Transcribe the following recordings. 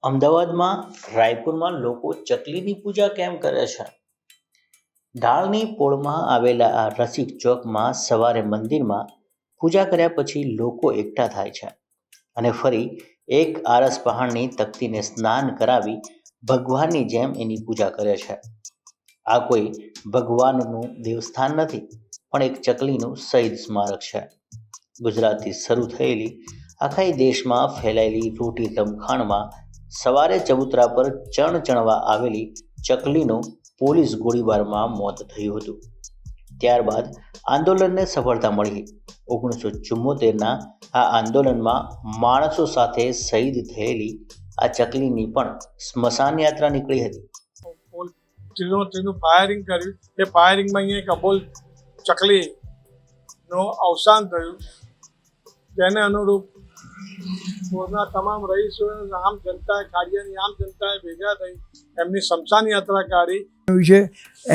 અમદાવાદમાં રાયપુરમાં લોકો ચકલીની પૂજા કેમ કરે છે? ઢાળની પોળમાં આવેલા આ રસિક ચોકમાં સવારે મંદિરમાં પૂજા કર્યા પછી લોકો એકઠા થાય છે અને ફરી એક આરસ પહાણની તકતીને સ્નાન કરાવી ભગવાનની જેમ એની પૂજા કરે છે. આ કોઈ ભગવાનનું દેવસ્થાન નથી, પણ એક ચકલીનું શહીદ સ્મારક છે. ગુજરાતથી શરૂ થયેલી આખા દેશમાં ફેલાયેલી રોટી રમખાણમાં સવારે ચબૂતરા પર ચણચણવા આવેલી ચકલીનું પોલીસ ગોળીબારમાં મોત થયું હતું. ત્યારબાદ આંદોલનને સફળતા મળી. 1974ના આ આંદોલનમાં માણસો સાથે શહીદ થયેલી આ ચકલીની પણ સ્મશાન યાત્રા નીકળી હતી. ત્રીનું ફાયરિંગ કર્યું. એ ફાયરિંગમાં અહીંયા એક અબોલ ચકલીનું અવસાન થયું. જેને અનુરૂપ પૂરના તમામ રહીશો, આમ જનતાએ, ખાડિયાની આમ જનતાએ ભેગા થઈ એમની શમશાન યાત્રા કાઢી છે.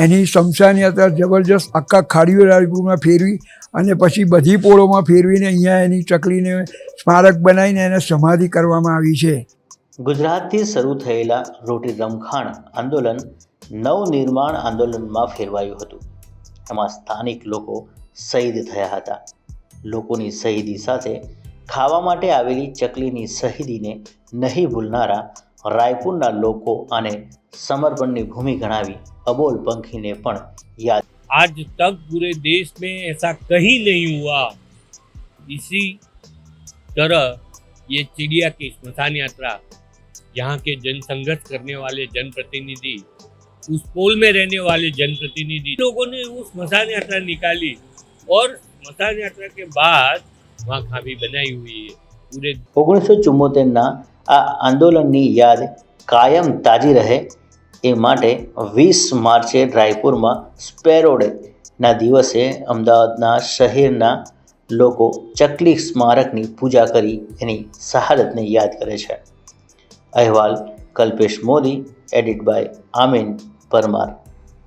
એની શમશાન યાત્રા જબરજસ્ત આખા ખાડીઓ રાયપુરમાં ફેરવી અને પછી બધી પોળોમાં ફેરવીને અહીંયા એની ચકલીને સ્મારક બનાવીને એને સમાધિ કરવામાં આવી છે. ગુજરાતથી શરૂ થયેલા રોટી રમખાણ આંદોલન નવનિર્માણ આંદોલનમાં ફેરવાયું હતું. એમાં સ્થાનિક લોકો શહીદ થયા હતા. લોકોની શહીદી સાથે ખાવા માટે આવેલી ચકલીની શહીદીને નહીં ભૂલનારા રાયપુરના લોકો અને समर्पण भूमि गणावी अबोल पंखी ने पण याद। आज तक पूरे देश में ऐसा कहीं नहीं हुआ। इसी तरह ये चिड़िया की स्मशान यात्रा, यहाँ के जन संघर्ष करने वाले जनप्रतिनिधि, उस पोल में रहने वाले जनप्रतिनिधि लोगों ने वो स्मशान यात्रा निकाली और स्मशान यात्रा के बाद वहाँ खाबी बनाई हुई है। पूरे 1974 आ आंदोलन की याद कायम ताजी रहे ए माटे 20 मार्चे रायपुर में स्पेरो डे ना दिवसे अमदावादना शहेरना लोको चकली स्मारकनी पूजा करी एनी शहादतने याद करे छे। अहेवाल कल्पेश मोदी, एडिट बाय आमीन परमार।